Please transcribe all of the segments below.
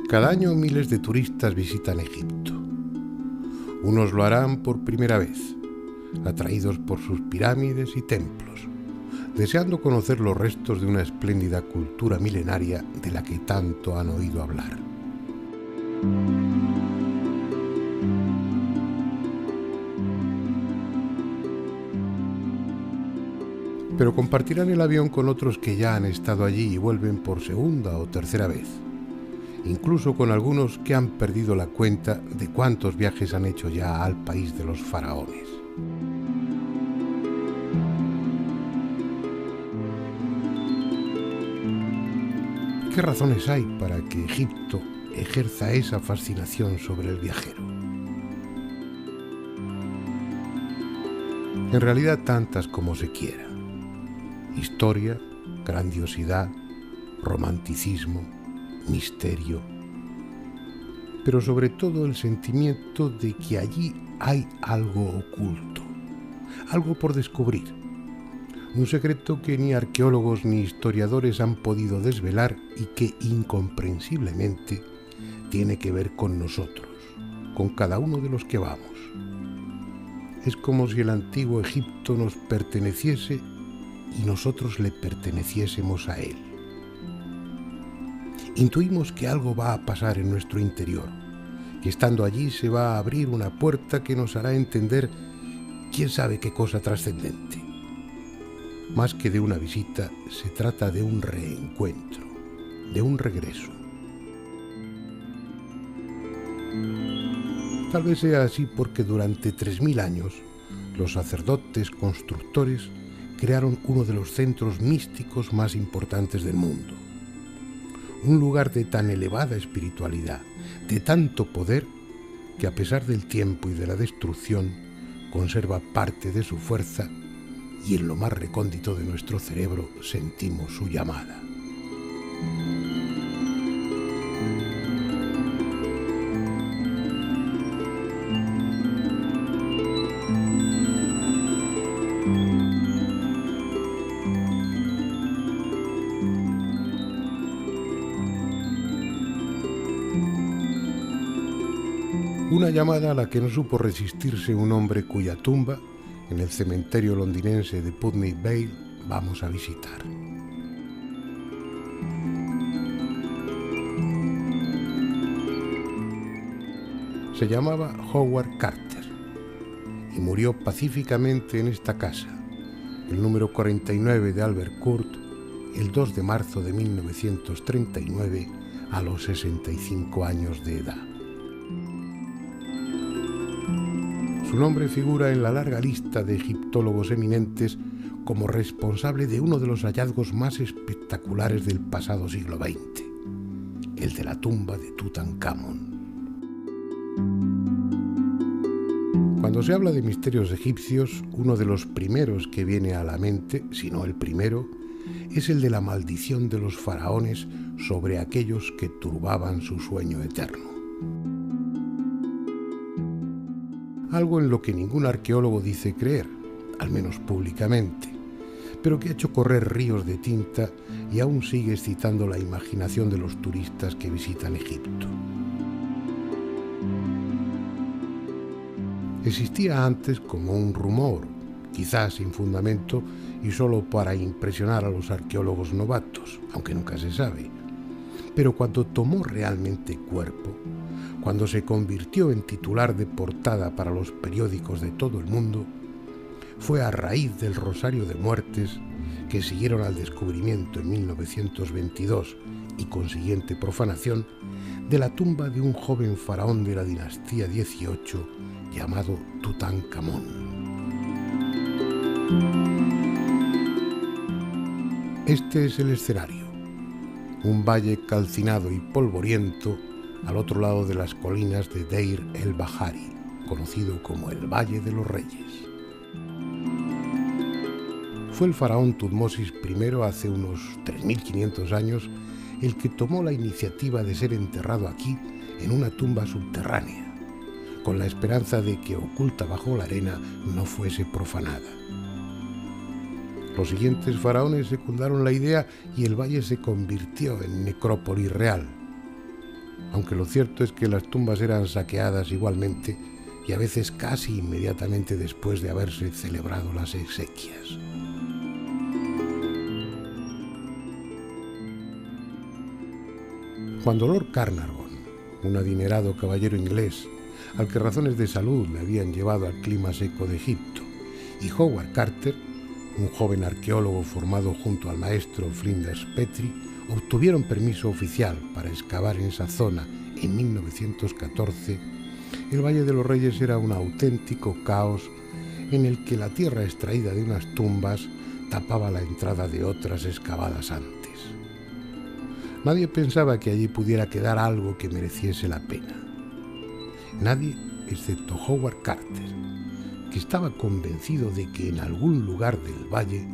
Cada año miles de turistas visitan Egipto. Unos lo harán por primera vez, atraídos por sus pirámides y templos, deseando conocer los restos de una espléndida cultura milenaria de la que tanto han oído hablar. Pero compartirán el avión con otros que ya han estado allí y vuelven por segunda o tercera vez, incluso con algunos que han perdido la cuenta de cuántos viajes han hecho ya al país de los faraones. ¿Qué razones hay para que Egipto ejerza esa fascinación sobre el viajero? En realidad tantas como se quiera. Historia, grandiosidad, romanticismo, misterio, pero sobre todo el sentimiento de que allí hay algo oculto, algo por descubrir, un secreto que ni arqueólogos ni historiadores han podido desvelar y que incomprensiblemente tiene que ver con nosotros, con cada uno de los que vamos. Es como si el antiguo Egipto nos perteneciese y nosotros le perteneciésemos a él. Intuimos que algo va a pasar en nuestro interior, que estando allí se va a abrir una puerta que nos hará entender quién sabe qué cosa trascendente. Más que de una visita, se trata de un reencuentro, de un regreso. Tal vez sea así porque durante 3000 años los sacerdotes constructores crearon uno de los centros místicos más importantes del mundo. Un lugar de tan elevada espiritualidad, de tanto poder, que a pesar del tiempo y de la destrucción, conserva parte de su fuerza y en lo más recóndito de nuestro cerebro sentimos su llamada. Una llamada a la que no supo resistirse un hombre cuya tumba, en el cementerio londinense de Putney Vale, vamos a visitar. Se llamaba Howard Carter y murió pacíficamente en esta casa, el número 49 de Albert Court, el 2 de marzo de 1939, a los 65 años de edad. Su nombre figura en la larga lista de egiptólogos eminentes como responsable de uno de los hallazgos más espectaculares del pasado siglo XX, el de la tumba de Tutankamón. Cuando se habla de misterios egipcios, uno de los primeros que viene a la mente, si no el primero, es el de la maldición de los faraones sobre aquellos que turbaban su sueño eterno. Algo en lo que ningún arqueólogo dice creer, al menos públicamente, pero que ha hecho correr ríos de tinta y aún sigue excitando la imaginación de los turistas que visitan Egipto. Existía antes como un rumor, quizás sin fundamento y solo para impresionar a los arqueólogos novatos, aunque nunca se sabe. Pero cuando tomó realmente cuerpo, cuando se convirtió en titular de portada para los periódicos de todo el mundo, fue a raíz del rosario de muertes que siguieron al descubrimiento en 1922 y consiguiente profanación de la tumba de un joven faraón de la dinastía XVIII llamado Tutankamón. Este es el escenario, un valle calcinado y polvoriento al otro lado de las colinas de Deir el-Bahari, conocido como el Valle de los Reyes. Fue el faraón Tutmosis I, hace unos 3500 años, el que tomó la iniciativa de ser enterrado aquí en una tumba subterránea, con la esperanza de que, oculta bajo la arena, no fuese profanada. Los siguientes faraones secundaron la idea y el valle se convirtió en necrópolis real. aunque lo cierto es que las tumbas eran saqueadas igualmente y a veces casi inmediatamente después de haberse celebrado las exequias. Cuando Lord Carnarvon, un adinerado caballero inglés, al que razones de salud le habían llevado al clima seco de Egipto, y Howard Carter, un joven arqueólogo formado junto al maestro Flinders Petrie, obtuvieron permiso oficial para excavar en esa zona en 1914, el Valle de los Reyes era un auténtico caos en el que la tierra extraída de unas tumbas tapaba la entrada de otras excavadas antes. Nadie pensaba que allí pudiera quedar algo que mereciese la pena. Nadie, excepto Howard Carter, que estaba convencido de que en algún lugar del valle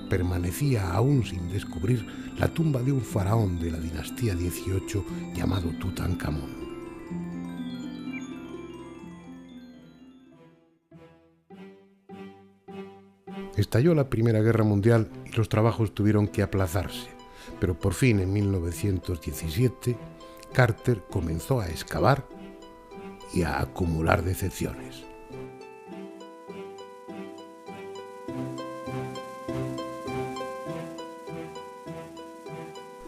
permanecía aún sin descubrir la tumba de un faraón de la dinastía XVIII llamado Tutankamón. Estalló la Primera Guerra Mundial y los trabajos tuvieron que aplazarse, pero por fin en 1917 Carter comenzó a excavar y a acumular decepciones.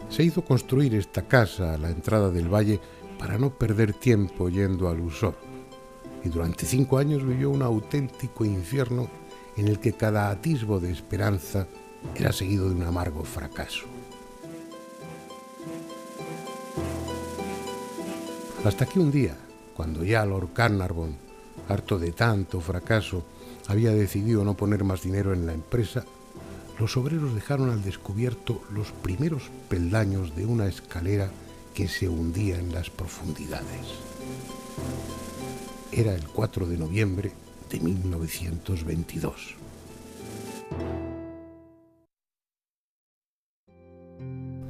Se hizo construir esta casa a la entrada del valle para no perder tiempo yendo al Luxor, y durante 5 años vivió un auténtico infierno en el que cada atisbo de esperanza era seguido de un amargo fracaso. Hasta que un día, cuando ya Lord Carnarvon, harto de tanto fracaso, había decidido no poner más dinero en la empresa, los obreros dejaron al descubierto los primeros peldaños de una escalera que se hundía en las profundidades. Era el 4 de noviembre de 1922.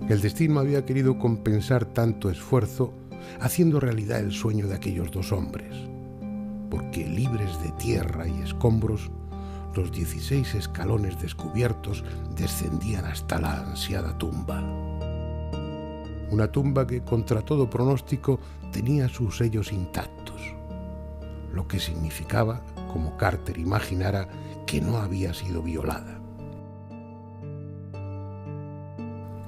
El destino había querido compensar tanto esfuerzo haciendo realidad el sueño de aquellos 2 hombres, porque libres de tierra y escombros, los 16 escalones descubiertos descendían hasta la ansiada tumba. Una tumba que, contra todo pronóstico, tenía sus sellos intactos, lo que significaba, como Carter imaginara, que no había sido violada.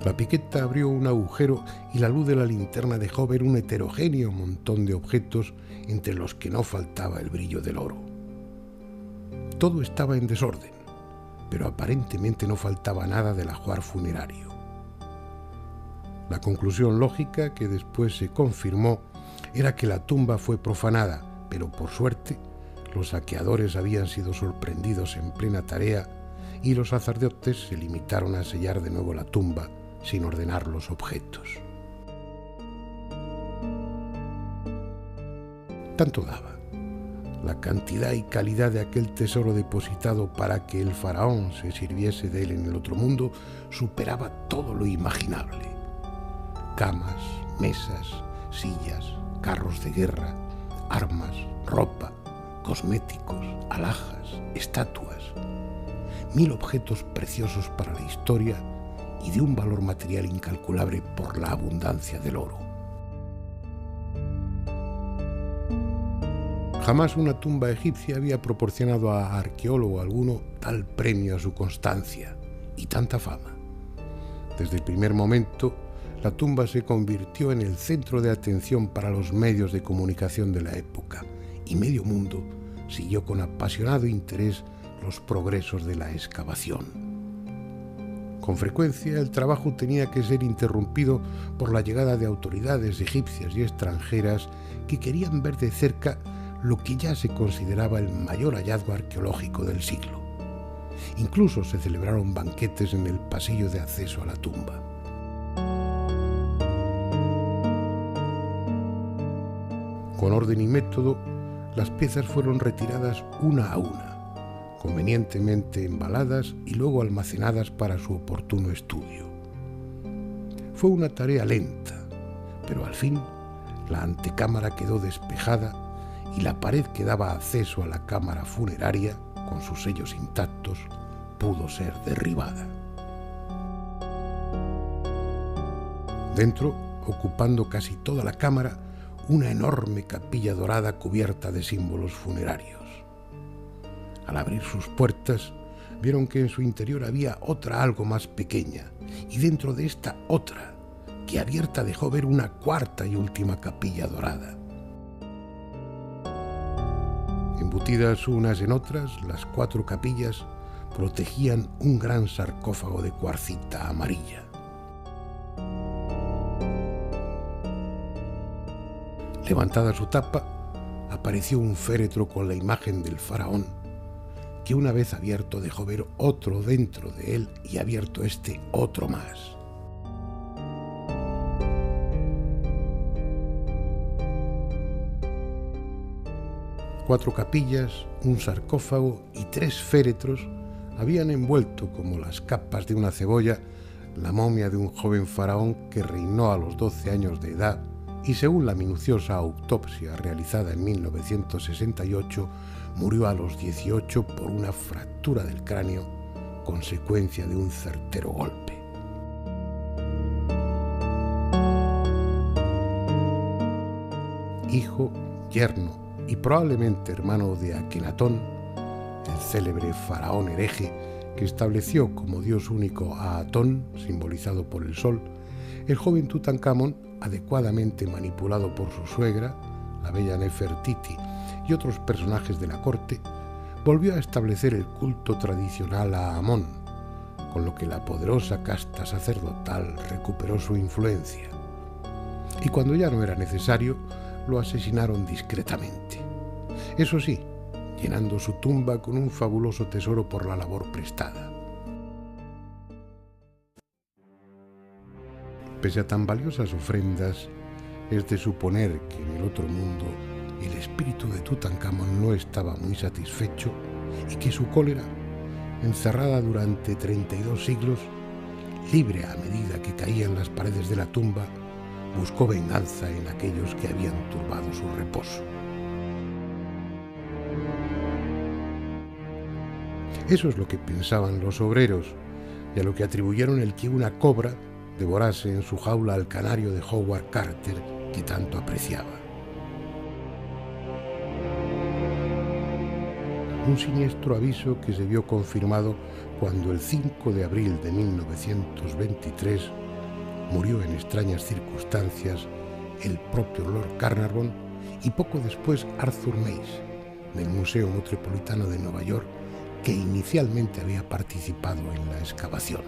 La piqueta abrió un agujero y la luz de la linterna dejó ver un heterogéneo montón de objetos entre los que no faltaba el brillo del oro. Todo estaba en desorden, pero aparentemente no faltaba nada del ajuar funerario. La conclusión lógica, que después se confirmó, era que la tumba fue profanada, pero por suerte los saqueadores habían sido sorprendidos en plena tarea y los sacerdotes se limitaron a sellar de nuevo la tumba sin ordenar los objetos. Tanto daba. La cantidad y calidad de aquel tesoro depositado para que el faraón se sirviese de él en el otro mundo superaba todo lo imaginable. Camas, mesas, sillas, carros de guerra, armas, ropa, cosméticos, alhajas, estatuas. 1000 objetos preciosos para la historia y de un valor material incalculable por la abundancia del oro. Jamás una tumba egipcia había proporcionado a arqueólogo alguno tal premio a su constancia y tanta fama. Desde el primer momento, la tumba se convirtió en el centro de atención para los medios de comunicación de la época, y medio mundo siguió con apasionado interés los progresos de la excavación. Con frecuencia, el trabajo tenía que ser interrumpido por la llegada de autoridades egipcias y extranjeras que querían ver de cerca lo que ya se consideraba el mayor hallazgo arqueológico del siglo. Incluso se celebraron banquetes en el pasillo de acceso a la tumba. Con orden y método, las piezas fueron retiradas una a una, convenientemente embaladas y luego almacenadas para su oportuno estudio. Fue una tarea lenta, pero al fin la antecámara quedó despejada y la pared que daba acceso a la cámara funeraria, con sus sellos intactos, pudo ser derribada. Dentro, ocupando casi toda la cámara una enorme capilla dorada cubierta de símbolos funerarios. Al abrir sus puertas, vieron que en su interior había otra algo más pequeña, y dentro de esta otra, que abierta dejó ver una cuarta y última capilla dorada. Embutidas unas en otras, las 4 capillas protegían un gran sarcófago de cuarcita amarilla. Levantada su tapa, apareció un féretro con la imagen del faraón, que una vez abierto dejó ver otro dentro de él y abierto este otro más. Cuatro capillas, un sarcófago y 3 féretros habían envuelto como las capas de una cebolla la momia de un joven faraón que reinó a los 12 años de edad y, según la minuciosa autopsia realizada en 1968, murió a los 18 por una fractura del cráneo, consecuencia de un certero golpe. Hijo, yerno y probablemente hermano de Akenatón, el célebre faraón hereje que estableció como dios único a Atón, simbolizado por el sol, el joven Tutankamón, adecuadamente manipulado por su suegra, la bella Nefertiti, y otros personajes de la corte, volvió a establecer el culto tradicional a Amón, con lo que la poderosa casta sacerdotal recuperó su influencia. Y cuando ya no era necesario, lo asesinaron discretamente. Eso sí, llenando su tumba con un fabuloso tesoro por la labor prestada. Pese a tan valiosas ofrendas, es de suponer que en el otro mundo el espíritu de Tutankamón no estaba muy satisfecho y que su cólera, encerrada durante 32 siglos, libre a medida que caían las paredes de la tumba, buscó venganza en aquellos que habían turbado su reposo. Eso es lo que pensaban los obreros y a lo que atribuyeron el que una cobra devorase en su jaula al canario de Howard Carter que tanto apreciaba. Un siniestro aviso que se vio confirmado cuando el 5 de abril de 1923 murió en extrañas circunstancias el propio Lord Carnarvon y poco después Arthur Mace, del Museo Metropolitano de Nueva York, que inicialmente había participado en la excavación.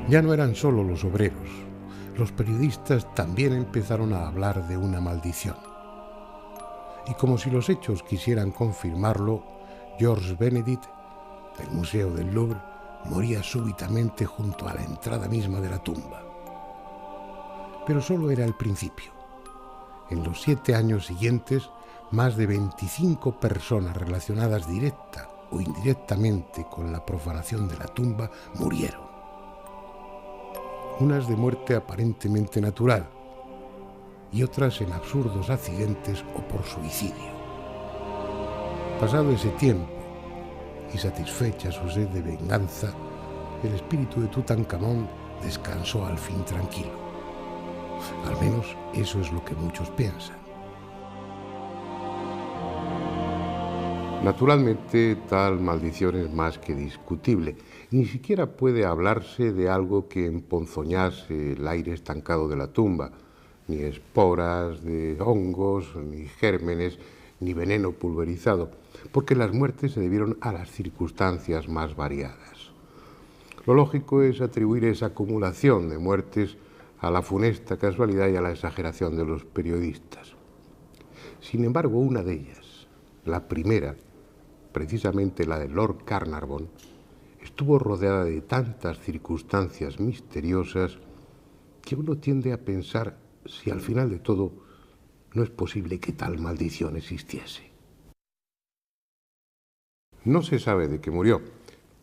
Ya no eran solo los obreros, los periodistas también empezaron a hablar de una maldición. Y como si los hechos quisieran confirmarlo, Georges Benedict, del Museo del Louvre, moría súbitamente junto a la entrada misma de la tumba. Pero solo era el principio. En los 7 años siguientes, más de 25 personas relacionadas directa o indirectamente con la profanación de la tumba murieron. Unas de muerte aparentemente natural y otras en absurdos accidentes o por suicidio. Pasado ese tiempo y satisfecha su sed de venganza, el espíritu de Tutankamón descansó al fin tranquilo. Al menos eso es lo que muchos piensan. Naturalmente, tal maldición es más que discutible. Ni siquiera puede hablarse de algo que emponzoñase el aire estancado de la tumba, ni esporas de hongos, ni gérmenes, ni veneno pulverizado, porque las muertes se debieron a las circunstancias más variadas. Lo lógico es atribuir esa acumulación de muertes a la funesta casualidad y a la exageración de los periodistas. Sin embargo, una de ellas, la primera, precisamente la de Lord Carnarvon, estuvo rodeada de tantas circunstancias misteriosas que uno tiende a pensar si al final de todo no es posible que tal maldición existiese. No se sabe de qué murió,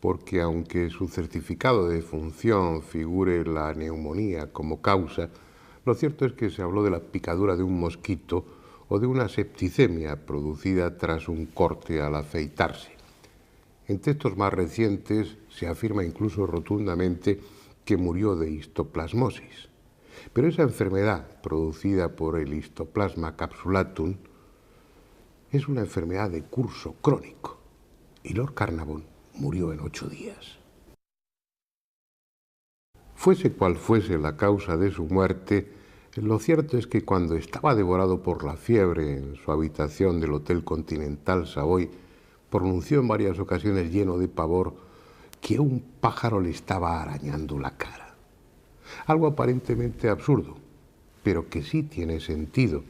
porque aunque su certificado de defunción figure la neumonía como causa, lo cierto es que se habló de la picadura de un mosquito o de una septicemia producida tras un corte al afeitarse. En textos más recientes se afirma incluso rotundamente que murió de histoplasmosis. Pero esa enfermedad producida por el Histoplasma capsulatum es una enfermedad de curso crónico y Lord Carnarvon murió en 8 días. Fuese cual fuese la causa de su muerte, lo cierto es que cuando estaba devorado por la fiebre en su habitación del Hotel Continental Savoy, pronunció en varias ocasiones lleno de pavor que un pájaro le estaba arañando la cara. Algo aparentemente absurdo, pero que sí tiene sentido,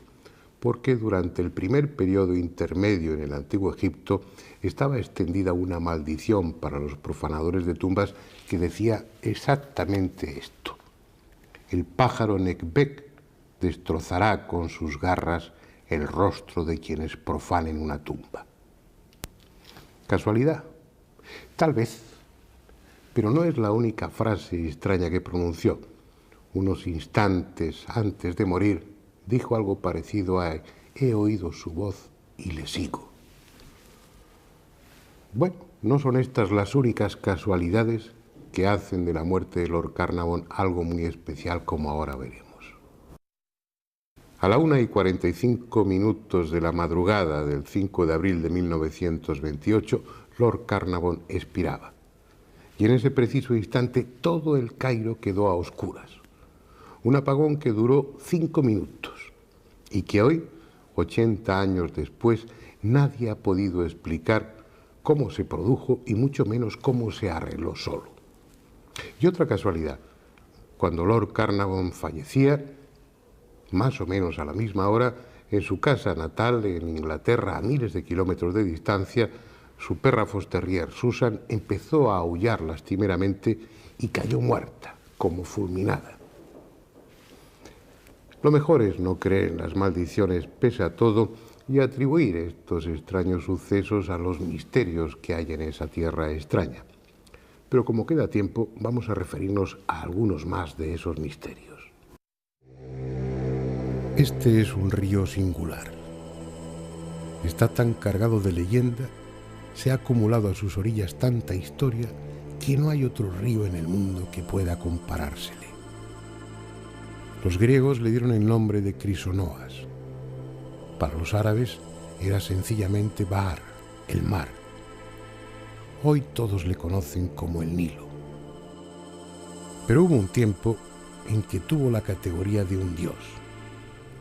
porque durante el primer periodo intermedio en el Antiguo Egipto estaba extendida una maldición para los profanadores de tumbas que decía exactamente esto: el pájaro Nekbek destrozará con sus garras el rostro de quienes profanen una tumba. ¿Casualidad? Tal vez, pero no es la única frase extraña que pronunció. Unos instantes antes de morir, dijo algo parecido a «he oído su voz y le sigo». Bueno, no son estas las únicas casualidades que hacen de la muerte de Lord Carnarvon algo muy especial, como ahora veremos. A la 1:45 de la madrugada del 5 de abril de 1928, Lord Carnarvon expiraba. Y en ese preciso instante todo el Cairo quedó a oscuras. Un apagón que duró 5 minutos y que hoy, 80 años después, nadie ha podido explicar cómo se produjo y mucho menos cómo se arregló solo. Y otra casualidad, cuando Lord Carnarvon fallecía, más o menos a la misma hora, en su casa natal en Inglaterra, a miles de kilómetros de distancia, su perra Foster Terrier Susan empezó a aullar lastimeramente y cayó muerta, como fulminada. Lo mejor es no creer en las maldiciones pese a todo y atribuir estos extraños sucesos a los misterios que hay en esa tierra extraña. Pero como queda tiempo, vamos a referirnos a algunos más de esos misterios. Este es un río singular. Está tan cargado de leyenda, se ha acumulado a sus orillas tanta historia, que no hay otro río en el mundo que pueda comparársele. Los griegos le dieron el nombre de Crisonoas. Para los árabes era sencillamente Bahar, el mar. Hoy todos le conocen como el Nilo. Pero hubo un tiempo en que tuvo la categoría de un dios.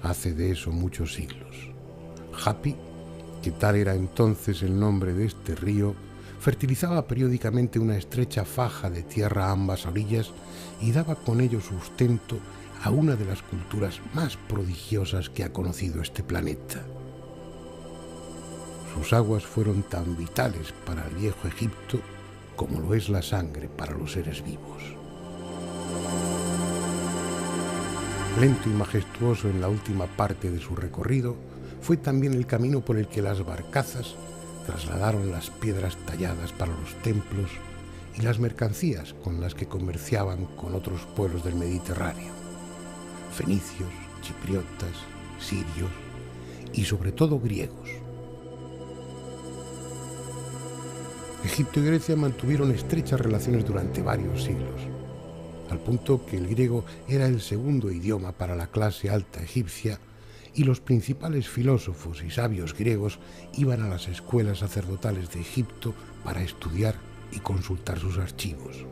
Hace de eso muchos siglos. Hapi, que tal era entonces el nombre de este río, fertilizaba periódicamente una estrecha faja de tierra a ambas orillas y daba con ello sustento a una de las culturas más prodigiosas que ha conocido este planeta. Sus aguas fueron tan vitales para el viejo Egipto como lo es la sangre para los seres vivos. Lento y majestuoso en la última parte de su recorrido, fue también el camino por el que las barcazas trasladaron las piedras talladas para los templos y las mercancías con las que comerciaban con otros pueblos del Mediterráneo: fenicios, chipriotas, sirios y sobre todo griegos. Egipto y Grecia mantuvieron estrechas relaciones durante varios siglos, al punto que el griego era el segundo idioma para la clase alta egipcia y los principales filósofos y sabios griegos iban a las escuelas sacerdotales de Egipto para estudiar y consultar sus archivos.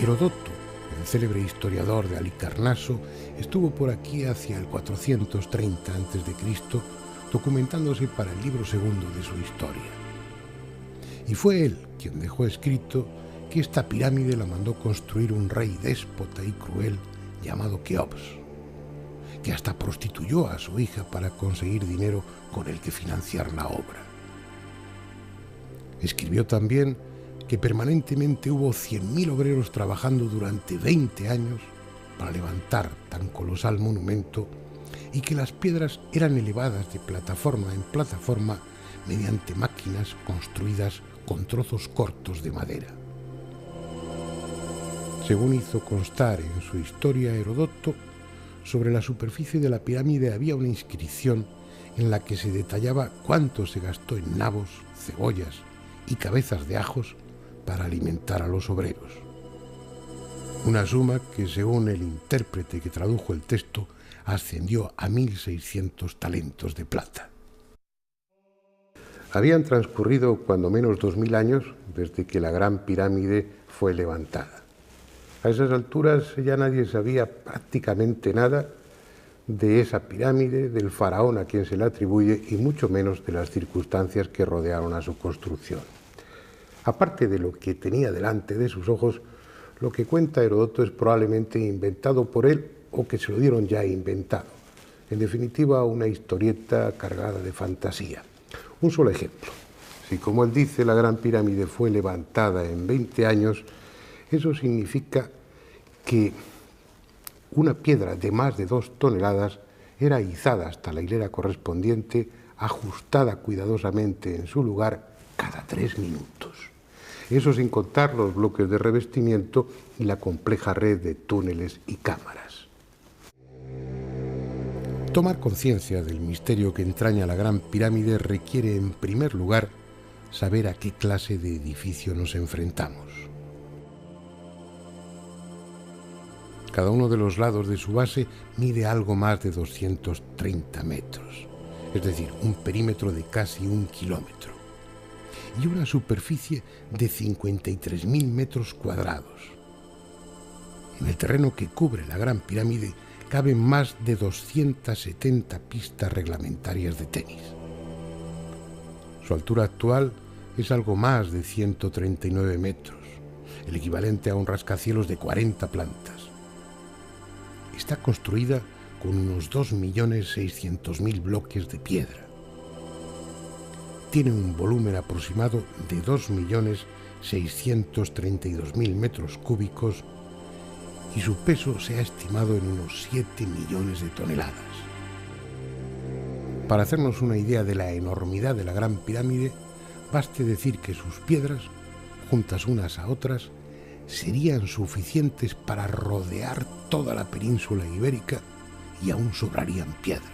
Herodoto, el célebre historiador de Halicarnaso, estuvo por aquí hacia el 430 a.C., documentándose para el libro segundo de su historia. Y fue él quien dejó escrito que esta pirámide la mandó construir un rey déspota y cruel llamado Keops, que hasta prostituyó a su hija para conseguir dinero con el que financiar la obra. Escribió también que permanentemente hubo 100.000 obreros trabajando durante 20 años para levantar tan colosal monumento y que las piedras eran elevadas de plataforma en plataforma mediante máquinas construidas con trozos cortos de madera. Según hizo constar en su historia Herodoto, sobre la superficie de la pirámide había una inscripción en la que se detallaba cuánto se gastó en nabos, cebollas y cabezas de ajos para alimentar a los obreros. Una suma que, según el intérprete que tradujo el texto, ascendió a 1.600 talentos de plata. Habían transcurrido cuando menos 2000 años desde que la Gran Pirámide fue levantada. A esas alturas ya nadie sabía prácticamente nada de esa pirámide, del faraón a quien se le atribuye y mucho menos de las circunstancias que rodearon a su construcción. Aparte de lo que tenía delante de sus ojos, lo que cuenta Heródoto es probablemente inventado por él o que se lo dieron ya inventado. En definitiva, una historieta cargada de fantasía. Un solo ejemplo. Si, como él dice, la Gran Pirámide fue levantada en 20 años, eso significa que una piedra de más de 2 toneladas era izada hasta la hilera correspondiente, ajustada cuidadosamente en su lugar cada 3 minutos. Eso sin contar los bloques de revestimiento y la compleja red de túneles y cámaras. Tomar conciencia del misterio que entraña la Gran Pirámide requiere, en primer lugar, saber a qué clase de edificio nos enfrentamos. Cada uno de los lados de su base mide algo más de 230 metros, es decir, un perímetro de casi 1 kilómetro, y una superficie de 53.000 metros cuadrados. En el terreno que cubre la Gran Pirámide caben más de 270 pistas reglamentarias de tenis. Su altura actual es algo más de 139 metros, el equivalente a un rascacielos de 40 plantas. Está construida con unos 2.600.000 bloques de piedra. Tiene un volumen aproximado de 2.632.000 metros cúbicos y su peso se ha estimado en unos 7 millones de toneladas. Para hacernos una idea de la enormidad de la Gran Pirámide, baste decir que sus piedras, juntas unas a otras, serían suficientes para rodear toda la península ibérica y aún sobrarían piedras.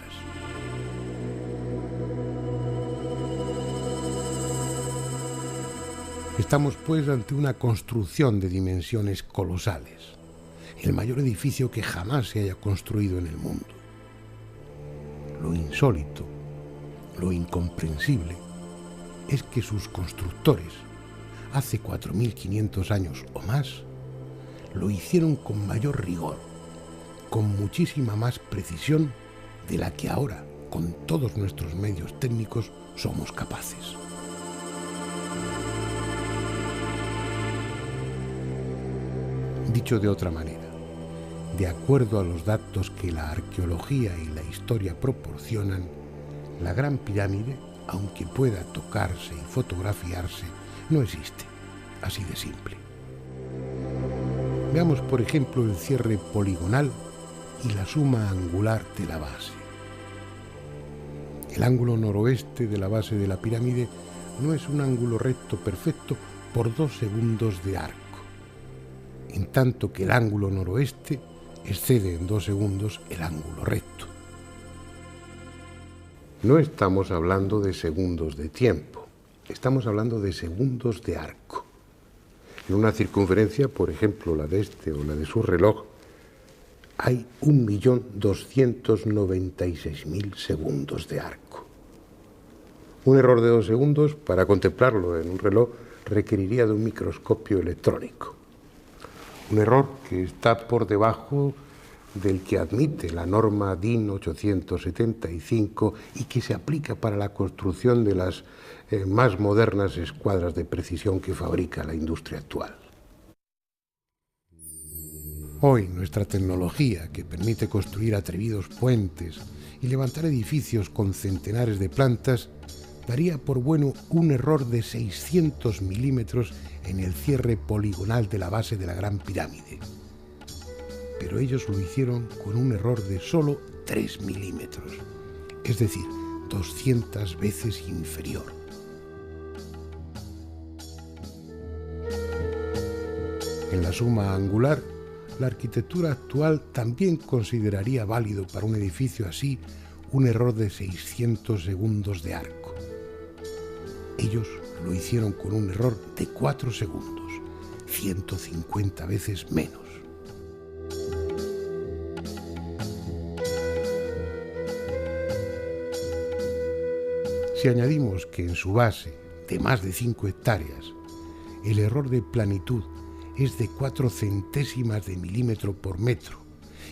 Estamos pues ante una construcción de dimensiones colosales, el mayor edificio que jamás se haya construido en el mundo. Lo insólito, lo incomprensible, es que sus constructores, hace 4.500 años o más, lo hicieron con mayor rigor, con muchísima más precisión de la que ahora, con todos nuestros medios técnicos, somos capaces. Dicho de otra manera, de acuerdo a los datos que la arqueología y la historia proporcionan, la Gran Pirámide, aunque pueda tocarse y fotografiarse, no existe, así de simple. Veamos, por ejemplo, el cierre poligonal y la suma angular de la base. El ángulo noroeste de la base de la pirámide no es un ángulo recto perfecto por 2 segundos de arco, en tanto que el ángulo noroeste excede en 2 segundos el ángulo recto. No estamos hablando de segundos de tiempo, estamos hablando de segundos de arco. En una circunferencia, por ejemplo, la de este o la de su reloj, hay 1.296.000 segundos de arco. Un error de 2 segundos, para contemplarlo en un reloj, requeriría de un microscopio electrónico. Un error que está por debajo del que admite la norma DIN 875 y que se aplica para la construcción de las más modernas escuadras de precisión que fabrica la industria actual. Hoy nuestra tecnología, que permite construir atrevidos puentes y levantar edificios con centenares de plantas, daría por bueno un error de 600 milímetros en el cierre poligonal de la base de la Gran Pirámide. Pero ellos lo hicieron con un error de solo 3 milímetros, es decir, 200 veces inferior. En la suma angular, la arquitectura actual también consideraría válido para un edificio así un error de 600 segundos de arco. Ellos lo hicieron con un error de 4 segundos, 150 veces menos. Si añadimos que en su base, de más de 5 hectáreas, el error de planitud es de 4 centésimas de milímetro por metro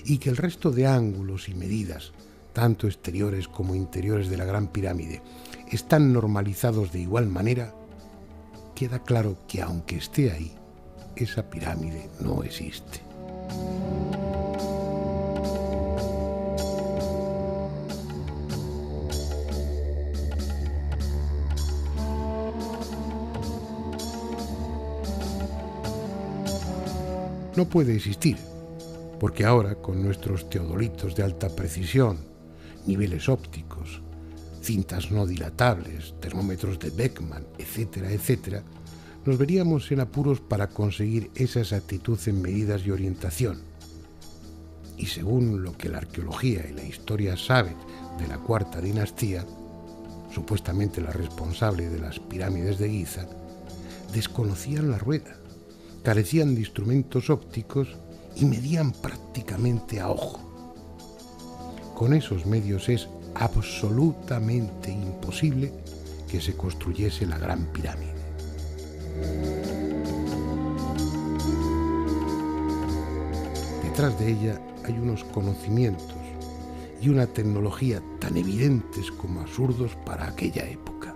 y que el resto de ángulos y medidas, tanto exteriores como interiores de la Gran Pirámide, están normalizados de igual manera, queda claro que aunque esté ahí, esa pirámide no existe. No puede existir, porque ahora, con nuestros teodolitos de alta precisión, niveles ópticos, cintas no dilatables, termómetros de Beckmann, etcétera, etcétera, nos veríamos en apuros para conseguir esa exactitud en medidas y orientación. Y según lo que la arqueología y la historia saben de la Cuarta Dinastía, supuestamente la responsable de las pirámides de Giza, desconocían la rueda, carecían de instrumentos ópticos y medían prácticamente a ojo. Con esos medios es absolutamente imposible que se construyese la Gran Pirámide. Detrás de ella hay unos conocimientos y una tecnología tan evidentes como absurdos para aquella época.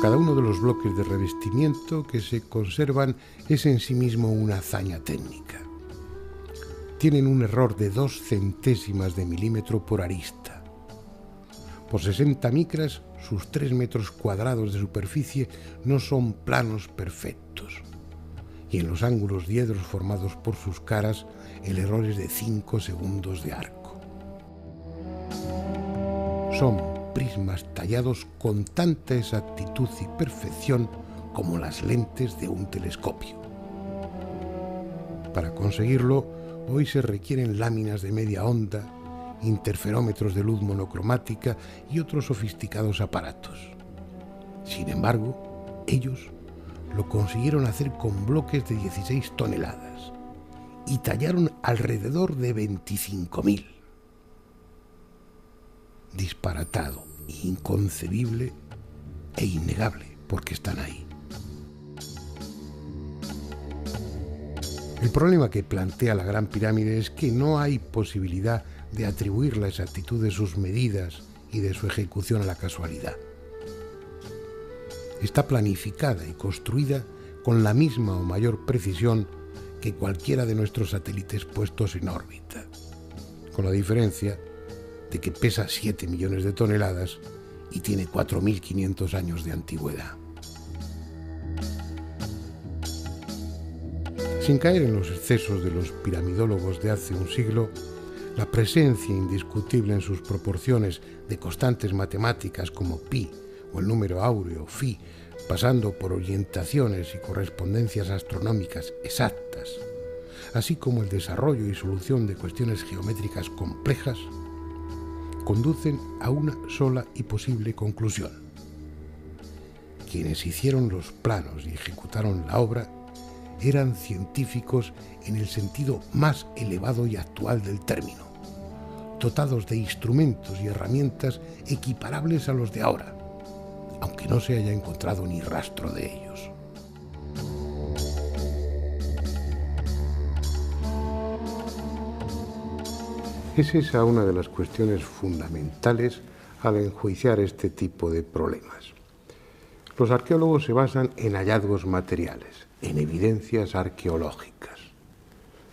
Cada uno de los bloques de revestimiento que se conservan es en sí mismo una hazaña técnica. Tienen un error de 2 centésimas de milímetro por arista. Por 60 micras, sus 3 metros cuadrados de superficie no son planos perfectos. Y en los ángulos diedros formados por sus caras, el error es de 5 segundos de arco. Son prismas tallados con tanta exactitud y perfección como las lentes de un telescopio. Para conseguirlo, hoy se requieren láminas de media onda, interferómetros de luz monocromática y otros sofisticados aparatos. Sin embargo, ellos lo consiguieron hacer con bloques de 16 toneladas y tallaron alrededor de 25.000. Disparatado, inconcebible e innegable, porque están ahí. El problema que plantea la Gran Pirámide es que no hay posibilidad de atribuir la exactitud de sus medidas y de su ejecución a la casualidad. Está planificada y construida con la misma o mayor precisión que cualquiera de nuestros satélites puestos en órbita, con la diferencia de que pesa 7 millones de toneladas y tiene 4.500 años de antigüedad. Sin caer en los excesos de los piramidólogos de hace un siglo, la presencia indiscutible en sus proporciones de constantes matemáticas como pi o el número áureo phi, pasando por orientaciones y correspondencias astronómicas exactas, así como el desarrollo y solución de cuestiones geométricas complejas, conducen a una sola y posible conclusión. Quienes hicieron los planos y ejecutaron la obra eran científicos en el sentido más elevado y actual del término, dotados de instrumentos y herramientas equiparables a los de ahora, aunque no se haya encontrado ni rastro de ellos. Es esa una de las cuestiones fundamentales al enjuiciar este tipo de problemas. Los arqueólogos se basan en hallazgos materiales, en evidencias arqueológicas.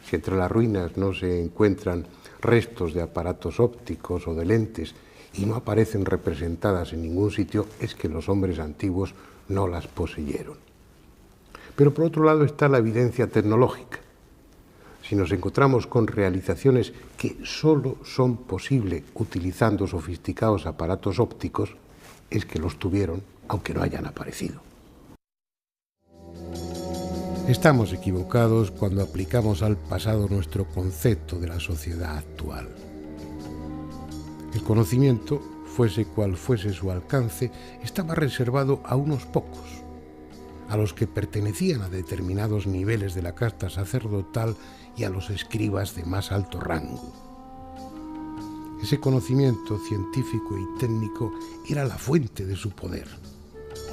Si entre las ruinas no se encuentran restos de aparatos ópticos o de lentes y no aparecen representadas en ningún sitio, es que los hombres antiguos no las poseyeron. Pero por otro lado está la evidencia tecnológica. Si nos encontramos con realizaciones que solo son posibles utilizando sofisticados aparatos ópticos, es que los tuvieron, aunque no hayan aparecido. Estamos equivocados cuando aplicamos al pasado nuestro concepto de la sociedad actual. El conocimiento, fuese cual fuese su alcance, estaba reservado a unos pocos, a los que pertenecían a determinados niveles de la casta sacerdotal y a los escribas de más alto rango. Ese conocimiento científico y técnico era la fuente de su poder,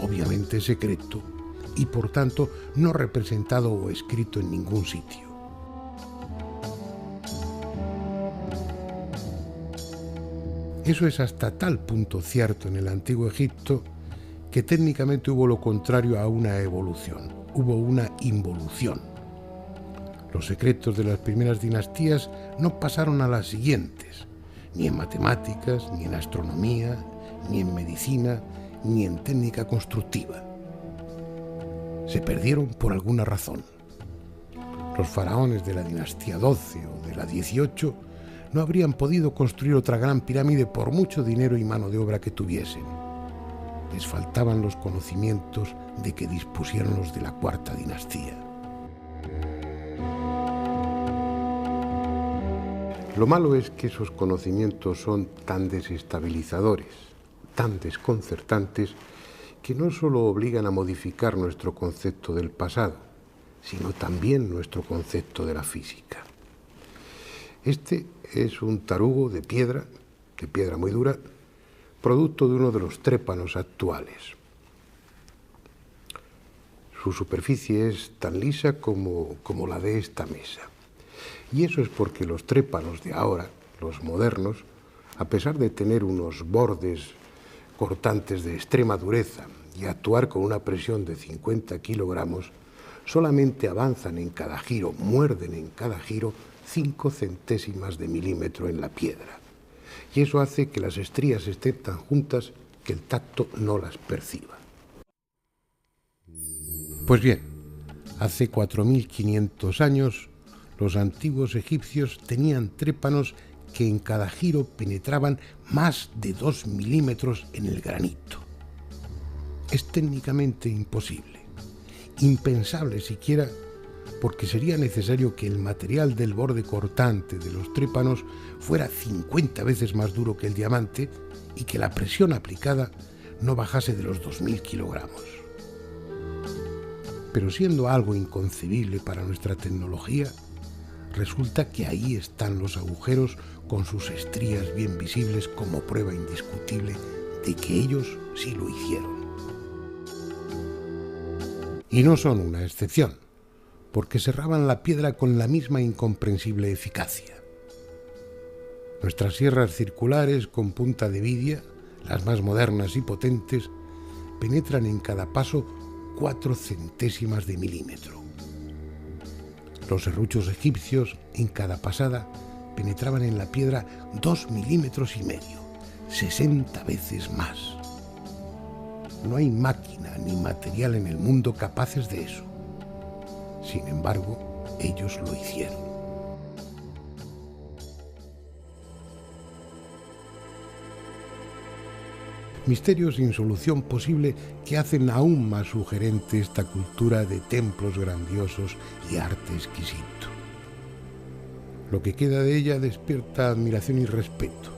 obviamente secreto y por tanto no representado o escrito en ningún sitio. Eso es hasta tal punto cierto en el Antiguo Egipto que técnicamente hubo lo contrario a una evolución, hubo una involución. Los secretos de las primeras dinastías no pasaron a las siguientes, ni en matemáticas, ni en astronomía, ni en medicina, ni en técnica constructiva. Se perdieron por alguna razón. Los faraones de la dinastía 12 o de la 18 no habrían podido construir otra gran pirámide por mucho dinero y mano de obra que tuviesen. Les faltaban los conocimientos de que dispusieron los de la cuarta dinastía. Lo malo es que esos conocimientos son tan desestabilizadores, tan desconcertantes, que no solo obligan a modificar nuestro concepto del pasado, sino también nuestro concepto de la física. Este es un tarugo de piedra muy dura, producto de uno de los trépanos actuales. Su superficie es tan lisa como la de esta mesa. Y eso es porque los trépanos de ahora, los modernos, a pesar de tener unos bordes cortantes de extrema dureza y actuar con una presión de 50 kilogramos, solamente avanzan en cada giro, muerden en cada giro 5 centésimas de milímetro en la piedra. Y eso hace que las estrías estén tan juntas que el tacto no las perciba. Pues bien, hace 4.500 años, los antiguos egipcios tenían trépanos que en cada giro penetraban más de 2 milímetros en el granito. Es técnicamente imposible, impensable siquiera, porque sería necesario que el material del borde cortante de los trépanos fuera 50 veces más duro que el diamante y que la presión aplicada no bajase de los 2.000 kilogramos. Pero siendo algo inconcebible para nuestra tecnología, resulta que ahí están los agujeros con sus estrías bien visibles como prueba indiscutible de que ellos sí lo hicieron. Y no son una excepción, porque serraban la piedra con la misma incomprensible eficacia. Nuestras sierras circulares con punta de vidia, las más modernas y potentes, penetran en cada paso 4 centésimas de milímetro. Los serruchos egipcios, en cada pasada, penetraban en la piedra 2,5 milímetros, 60 veces más. No hay máquina ni material en el mundo capaces de eso. Sin embargo, ellos lo hicieron. Misterios sin solución posible que hacen aún más sugerente esta cultura de templos grandiosos y arte exquisito. Lo que queda de ella despierta admiración y respeto.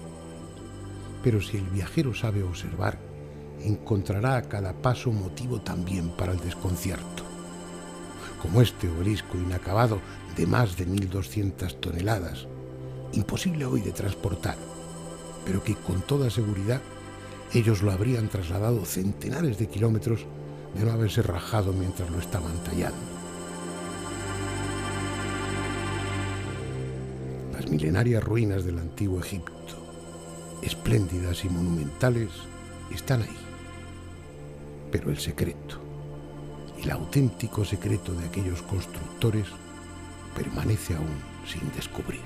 Pero si el viajero sabe observar, encontrará a cada paso motivo también para el desconcierto. Como este obelisco inacabado de más de 1.200 toneladas, imposible hoy de transportar, pero que con toda seguridad ellos lo habrían trasladado centenares de kilómetros de no haberse rajado mientras lo estaban tallando. Las milenarias ruinas del antiguo Egipto, espléndidas y monumentales, están ahí. Pero el secreto, el auténtico secreto de aquellos constructores, permanece aún sin descubrir.